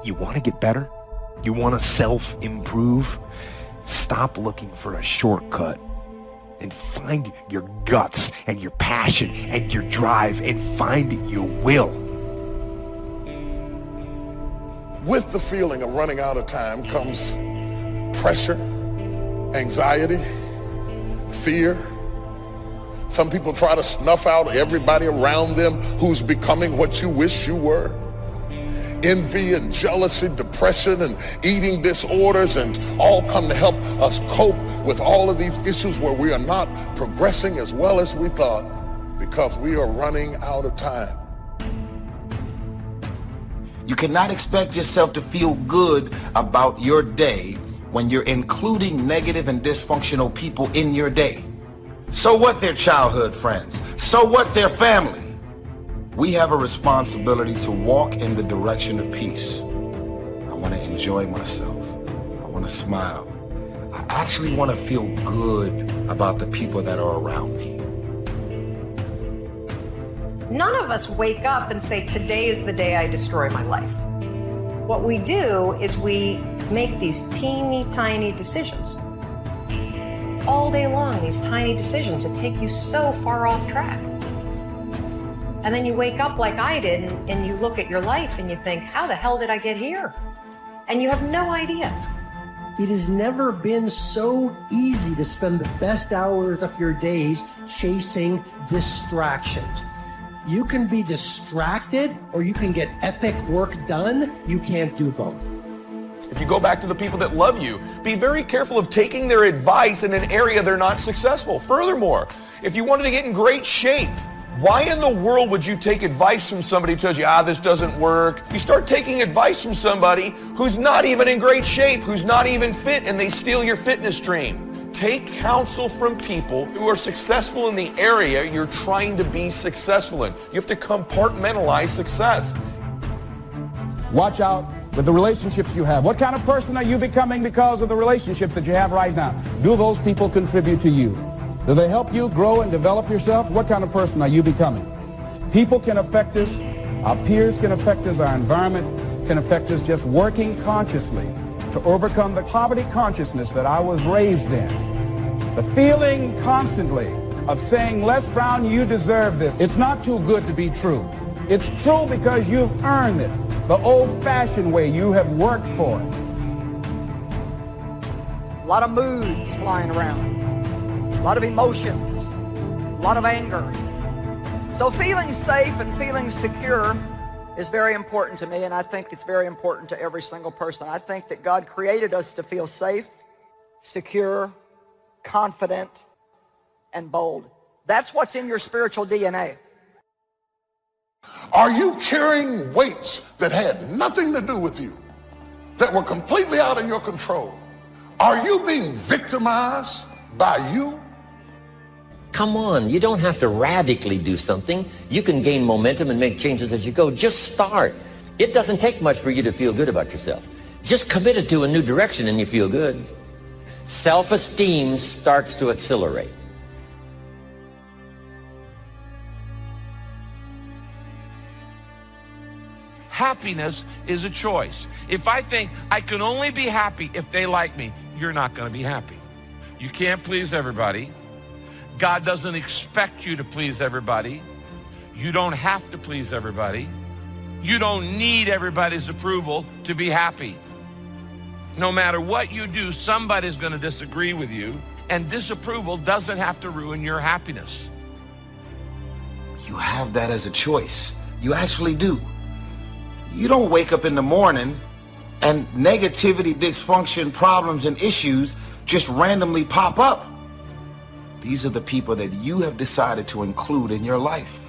You want to get better? You want to self-improve? Stop looking for a shortcut and find your guts and your passion and your drive and find your will. With the feeling of running out of time comes pressure, anxiety, fear. Some people try to snuff out everybody around them who's becoming what you wish you were. Envy and jealousy, depression and eating disorders, and all come to help us cope with all of these issues where we are not progressing as well as we thought because we are running out of time. You cannot expect yourself to feel good about your day when you're including negative and dysfunctional people in your day. So what their childhood friends? So what their family? We have a responsibility to walk in the direction of peace. I want to enjoy myself. I want to smile. I actually want to feel good about the people that are around me. None of us wake up and say, today is the day I destroy my life. What we do is we make these teeny tiny decisions. All day long, these tiny decisions that take you so far off track. And then you wake up like I did and you look at your life and you think, how the hell did I get here? And you have no idea. It has never been so easy to spend the best hours of your days chasing distractions. You can be distracted or you can get epic work done. You can't do both. If you go back to the people that love you, be very careful of taking their advice in an area they're not successful. Furthermore, if you wanted to get in great shape, why in the world would you take advice from somebody who tells you, this doesn't work? You start taking advice from somebody who's not even in great shape, who's not even fit, and they steal your fitness dream. Take counsel from people who are successful in the area you're trying to be successful in. You have to compartmentalize success. Watch out with the relationships you have. What kind of person are you becoming because of the relationships that you have right now? Do those people contribute to you? Do they help you grow and develop yourself? What kind of person are you becoming? People can affect us. Our peers can affect us. Our environment can affect us. Just working consciously to overcome the poverty consciousness that I was raised in. The feeling constantly of saying, Les Brown, you deserve this. It's not too good to be true. It's true because you've earned it. The old-fashioned way. You have worked for it. A lot of moods flying around. A lot of emotions, a lot of anger. So feeling safe and feeling secure is very important to me, and I think it's very important to every single person. I think that God created us to feel safe, secure, confident, and bold. That's what's in your spiritual DNA. Are you carrying weights that had nothing to do with you, that were completely out of your control? Are you being victimized by you? Come on, you don't have to radically do something. You can gain momentum and make changes as you go. Just start. It doesn't take much for you to feel good about yourself. Just commit it to a new direction and you feel good. Self-esteem starts to accelerate. Happiness is a choice. If I think I can only be happy if they like me, you're not going to be happy. You can't please everybody. God doesn't expect you to please everybody. You don't have to please everybody. You don't need everybody's approval to be happy. No matter what you do, somebody's going to disagree with you, and disapproval doesn't have to ruin your happiness. You have that as a choice. You actually do. You don't wake up in the morning and negativity, dysfunction, problems, and issues just randomly pop up. These are the people that you have decided to include in your life.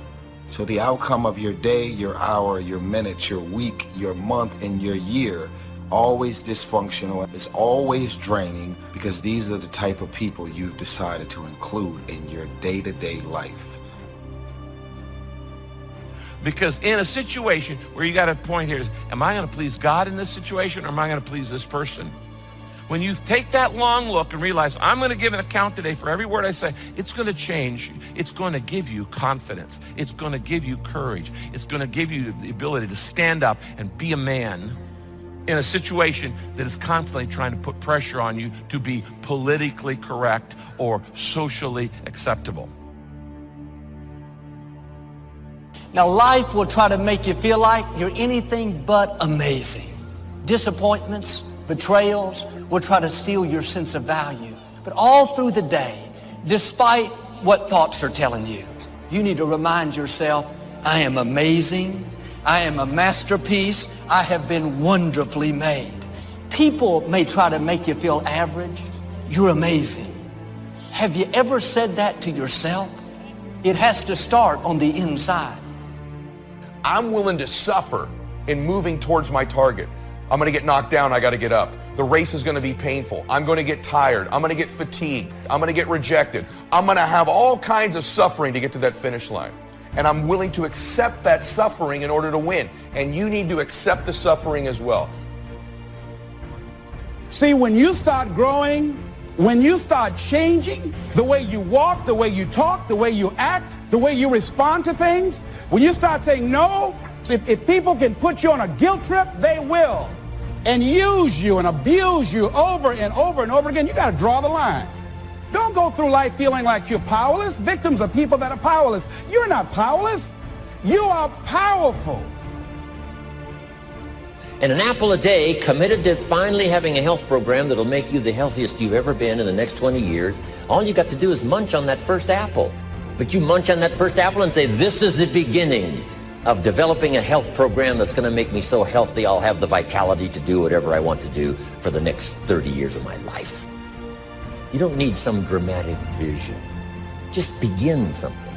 So the outcome of your day, your hour, your minute, your week, your month, and your year, always dysfunctional, it's always draining, because these are the type of people you've decided to include in your day-to-day life. Because in a situation where you got a point here, am I going to please God in this situation, or am I going to please this person? When you take that long look and realize, I'm going to give an account today for every word I say, it's going to change. It's going to give you confidence. It's going to give you courage. It's going to give you the ability to stand up and be a man in a situation that is constantly trying to put pressure on you to be politically correct or socially acceptable. Now, life will try to make you feel like you're anything but amazing. Disappointments, betrayals will try to steal your sense of value. But all through the day, despite what thoughts are telling you, you need to remind yourself, I am amazing. I am a masterpiece. I have been wonderfully made. People may try to make you feel average. You're amazing. Have you ever said that to yourself? It has to start on the inside. I'm willing to suffer in moving towards my target. I'm going to get knocked down. I got to get up. The race is going to be painful. I'm going to get tired. I'm going to get fatigued. I'm going to get rejected. I'm going to have all kinds of suffering to get to that finish line. And I'm willing to accept that suffering in order to win. And you need to accept the suffering as well. See, when you start growing, when you start changing the way you walk, the way you talk, the way you act, the way you respond to things, when you start saying no, if people can put you on a guilt trip, they will. And use you and abuse you over and over and over again. You got to draw the line. Don't go through life feeling like you're powerless. Victims are people that are powerless. You're not powerless. You are powerful. And an apple a day, committed to finally having a health program that'll make you the healthiest you've ever been in the next 20 years, all you got to do is munch on that first apple. But you munch on that first apple and say, this is the beginning of developing a health program that's going to make me so healthy I'll have the vitality to do whatever I want to do for the next 30 years of my life. You don't need some dramatic vision. Just begin something.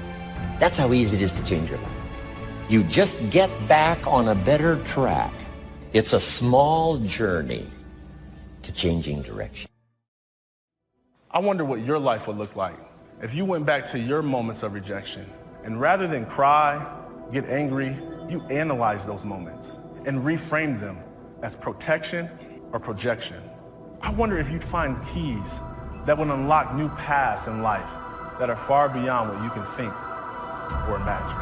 That's how easy it is to change your life. You just get back on a better track. It's a small journey to changing direction. I wonder what your life would look like if you went back to your moments of rejection, and rather than cry, get angry, you analyze those moments and reframe them as protection or projection. I wonder if you'd find keys that would unlock new paths in life that are far beyond what you can think or imagine.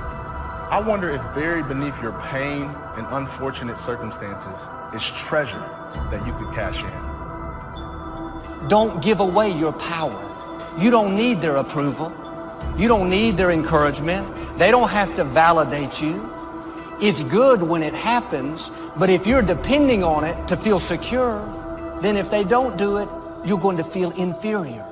I wonder if buried beneath your pain and unfortunate circumstances is treasure that you could cash in. Don't give away your power. You don't need their approval. You don't need their encouragement. They don't have to validate you. It's good when it happens, but if you're depending on it to feel secure, then if they don't do it, you're going to feel inferior.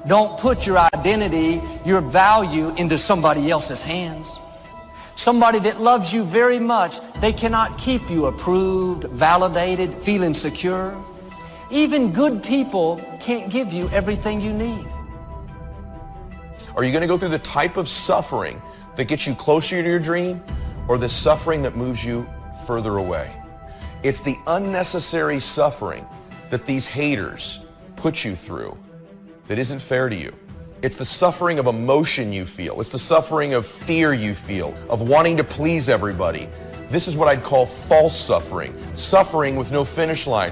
Don't put your identity, your value into somebody else's hands. Somebody that loves you very much, they cannot keep you approved, validated, feeling secure. Even good people can't give you everything you need. Are you going to go through the type of suffering that gets you closer to your dream, or the suffering that moves you further away? It's the unnecessary suffering that these haters put you through that isn't fair to you. It's the suffering of emotion you feel. It's the suffering of fear you feel, of wanting to please everybody. This is what I'd call false suffering, suffering with no finish line.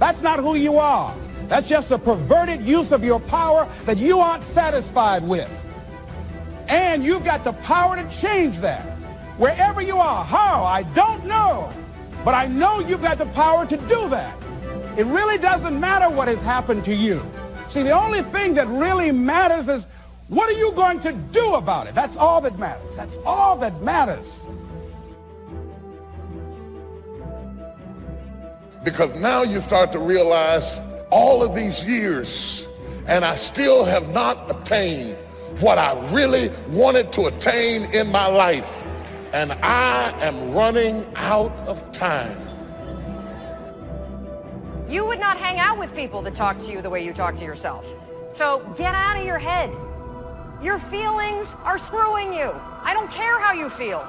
That's not who you are. That's just a perverted use of your power that you aren't satisfied with. And you've got the power to change that. Wherever you are, how, I don't know. But I know you've got the power to do that. It really doesn't matter what has happened to you. See, the only thing that really matters is what are you going to do about it? That's all that matters. That's all that matters. Because now you start to realize all of these years, and I still have not attained what I really wanted to attain in my life. And I am running out of time. You would not hang out with people that talk to you the way you talk to yourself. So get out of your head. Your feelings are screwing you. I don't care how you feel.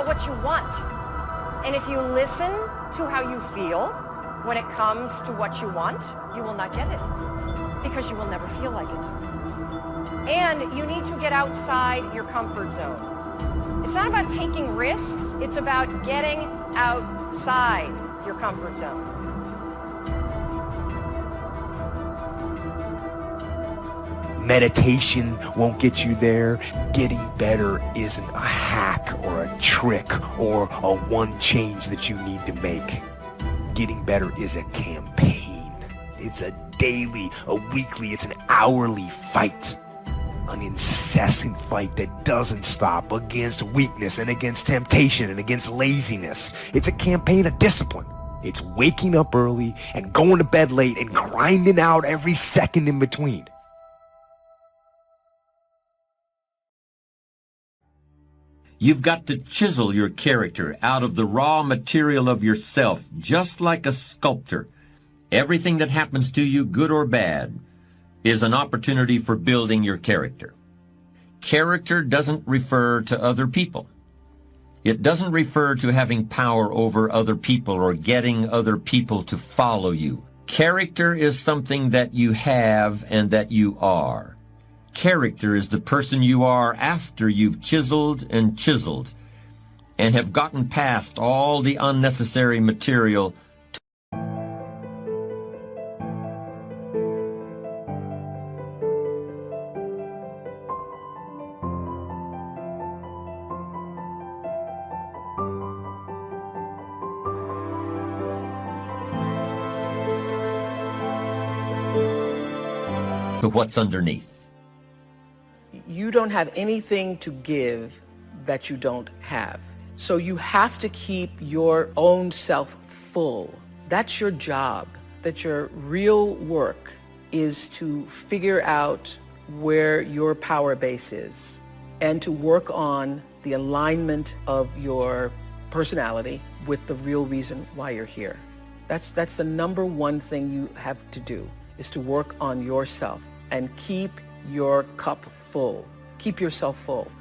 What you want. And if you listen to how you feel when it comes to what you want, you will not get it because you will never feel like it. And you need to get outside your comfort zone. It's not about taking risks, it's about getting outside your comfort zone. Meditation won't get you there. Getting better isn't a hack or a trick or a one change that you need to make. Getting better is a campaign. It's a daily, a weekly, it's an hourly fight. An incessant fight that doesn't stop against weakness and against temptation and against laziness. It's a campaign of discipline. It's waking up early and going to bed late and grinding out every second in between. You've got to chisel your character out of the raw material of yourself, just like a sculptor. Everything that happens to you, good or bad, is an opportunity for building your character. Character doesn't refer to other people. It doesn't refer to having power over other people or getting other people to follow you. Character is something that you have and that you are. Character is the person you are after you've chiseled and have gotten past all the unnecessary material. To what's underneath. You don't have anything to give that you don't have. So you have to keep your own self full. That's your job. That your real work is to figure out where your power base is and to work on the alignment of your personality with the real reason why you're here. That's the number one thing you have to do, is to work on yourself and keep your cup full. Keep yourself full.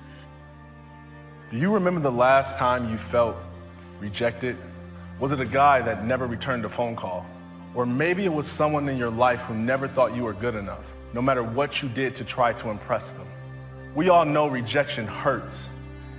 Do you remember the last time you felt rejected? Was it a guy that never returned a phone call? Or maybe it was someone in your life who never thought you were good enough, no matter what you did to try to impress them. We all know rejection hurts.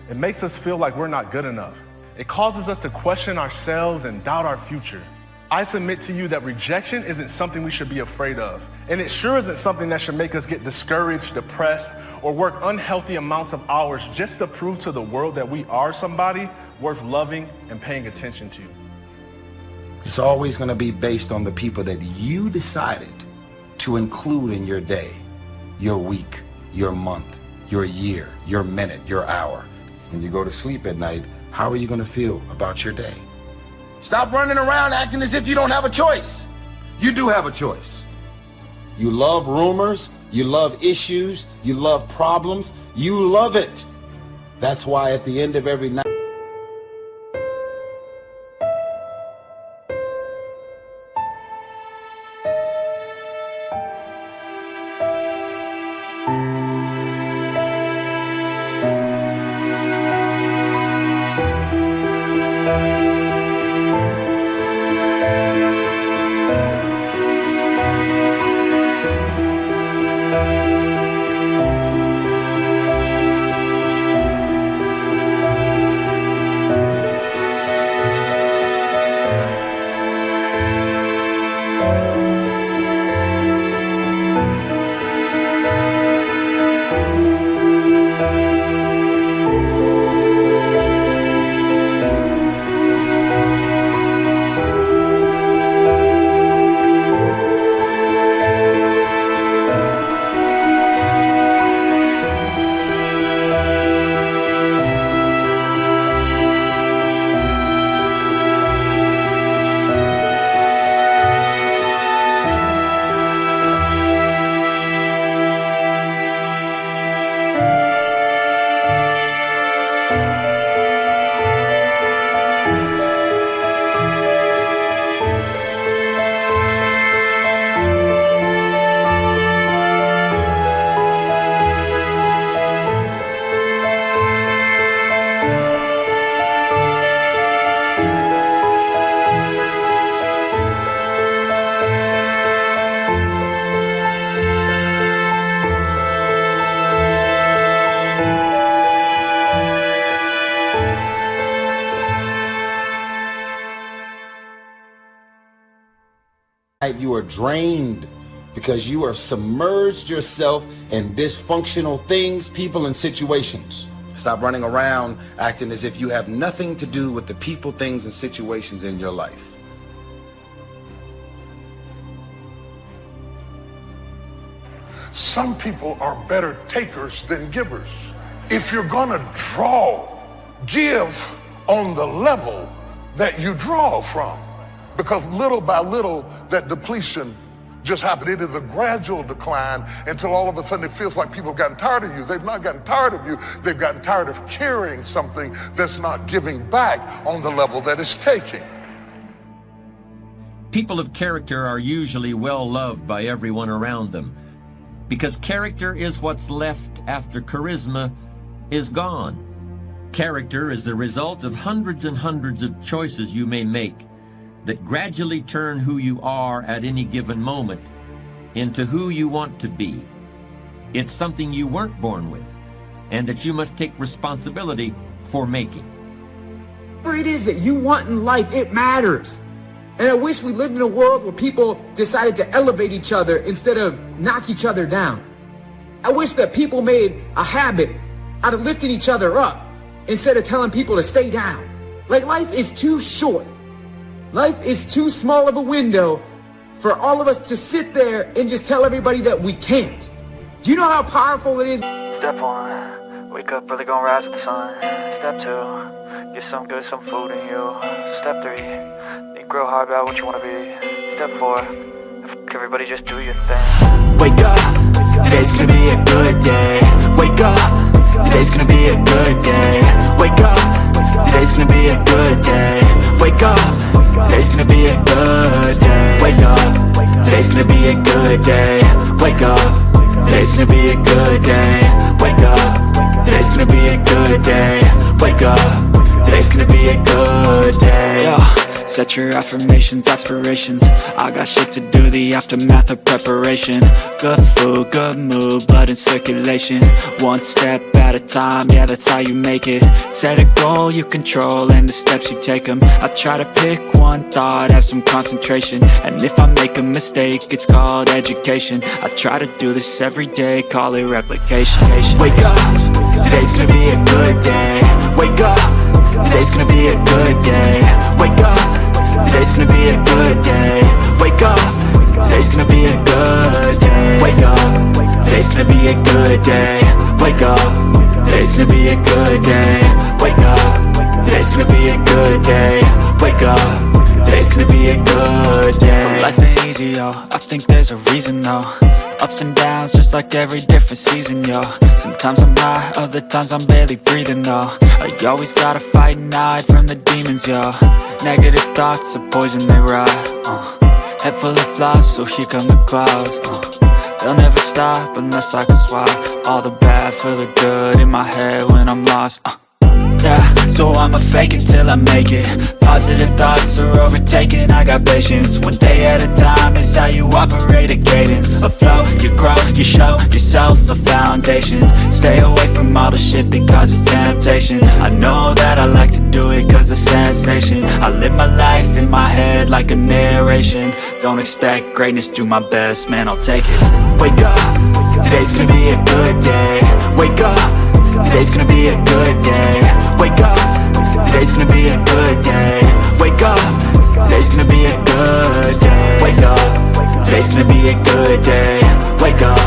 It makes us feel like we're not good enough. It causes us to question ourselves and doubt our future. I submit to you that rejection isn't something we should be afraid of. And it sure isn't something that should make us get discouraged, depressed, or work unhealthy amounts of hours just to prove to the world that we are somebody worth loving and paying attention to. It's always going to be based on the people that you decided to include in your day, your week, your month, your year, your minute, your hour. When you go to sleep at night, how are you going to feel about your day? Stop running around acting as if you don't have a choice. You do have a choice. You love rumors, you love issues, you love problems, you love it. That's why at the end of every night, you are drained because you are submerged yourself in dysfunctional things, people, and situations. Stop running around acting as if you have nothing to do with the people, things, and situations in your life. Some people are better takers than givers. If you're gonna draw, give on the level that you draw from. Because little by little, that depletion just happened. It is a gradual decline until all of a sudden it feels like people have gotten tired of you. They've not gotten tired of you. They've gotten tired of carrying something that's not giving back on the level that it's taking. People of character are usually well loved by everyone around them, because character is what's left after charisma is gone. Character is the result of hundreds and hundreds of choices you may make that gradually turn who you are at any given moment into who you want to be. It's something you weren't born with, and that you must take responsibility for making. Whatever it is that you want in life, it matters. And I wish we lived in a world where people decided to elevate each other instead of knock each other down. I wish that people made a habit out of lifting each other up instead of telling people to stay down. Like, life is too short. Life is too small of a window for all of us to sit there and just tell everybody that we can't. Do you know how powerful it is? Step 1, wake up early, gonna rise with the sun. Step 2, get some good, some food in you. Step 3, think real hard about what you wanna be. Step 4, everybody just do your thing. Wake up, today's gonna be a good day. Wake up, today's gonna be a good day. Wake up, today's gonna be a good day. Wake up, today's gonna be a good day. Wake up, today's gonna be a good day. Wake up, today's gonna be a good day. Wake up, today's gonna be a good day. Wake up, today's gonna be a good day. Yo, set your affirmations, aspirations. I got shit to do, the aftermath of preparation. Good food, good mood, blood in circulation. One step at a time, yeah, that's how you make it. Set a goal you control and the steps you take them. I try to pick one thought, have some concentration. And if I make a mistake, it's called education. I try to do this every day, call it replication. Wake up, today's gonna be a good day. Wake up, today's gonna be a good day. Wake up, today's gonna be a good day. Wake up, today's gonna be a good day. Wake up, today's gonna be a good day. Wake up, today's gonna be a good day. Wake up, today's gonna be a good day. Wake up, today's gonna be a good day. So life ain't easy, yo, I think there's a reason though. Ups and downs, just like every different season, yo. Sometimes I'm high, other times I'm barely breathing, though. I always gotta fight and hide from the demons, yo. Negative thoughts are poison, they rot. Head full of flies, so here come the clouds. They'll never stop unless I can swap all the bad for the good in my head when I'm lost. Yeah, so I'ma fake it till I make it. Positive thoughts are overtaken, I got patience. One day at a time is how you operate a cadence. A flow, you grow, you show yourself a foundation. Stay away from all the shit that causes temptation. I know that I like to do it cause it's sensation. I live my life in my head like a narration. Don't expect greatness, do my best, man, I'll take it. Wake up, today's gonna be a good day. Wake up, today's gonna be a good day. Wake up, today's gonna be a good day. Wake up, today's gonna be a good day. Wake up, today's gonna be a good day. Wake up,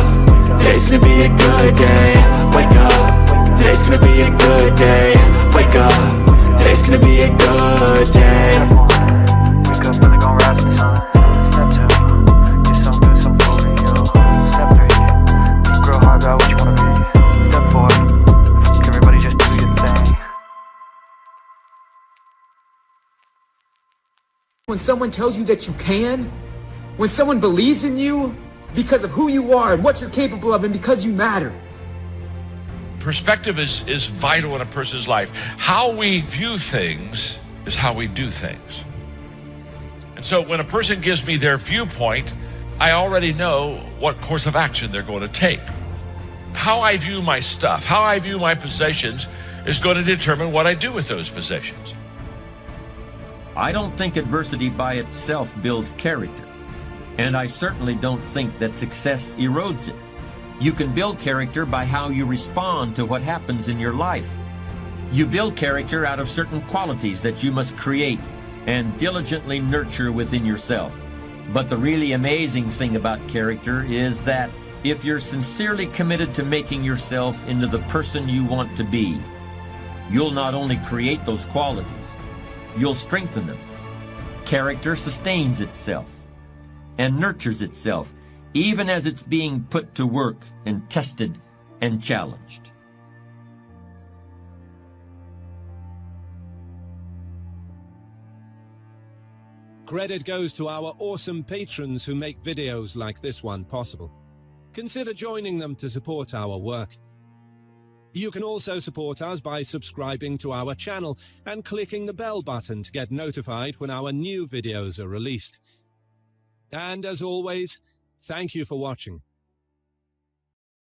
today's gonna be a good day. Wake up, today's gonna be a good day. Wake up, today's gonna be a good day. Wake up, really gonna rise with the sun. Step 2, get some good, some food in you. Step 3, think real hard about what you wanna be. Step 4, everybody just do your thing. When someone tells you that you can, when someone believes in you because of who you are and what you're capable of and because you matter. Perspective is vital in a person's life. How we view things is how we do things. And so when a person gives me their viewpoint, I already know what course of action they're going to take. How I view my stuff, how I view my possessions is going to determine what I do with those possessions. I don't think adversity by itself builds character, and I certainly don't think that success erodes it. You can build character by how you respond to what happens in your life. You build character out of certain qualities that you must create and diligently nurture within yourself. But the really amazing thing about character is that if you're sincerely committed to making yourself into the person you want to be, you'll not only create those qualities, you'll strengthen them. Character sustains itself. and nurtures itself, even as it's being put to work and tested and challenged. Credit goes to our awesome patrons who make videos like this one possible. Consider joining them to support our work. You can also support us by subscribing to our channel and clicking the bell button to get notified when our new videos are released. And as always, thank you for watching.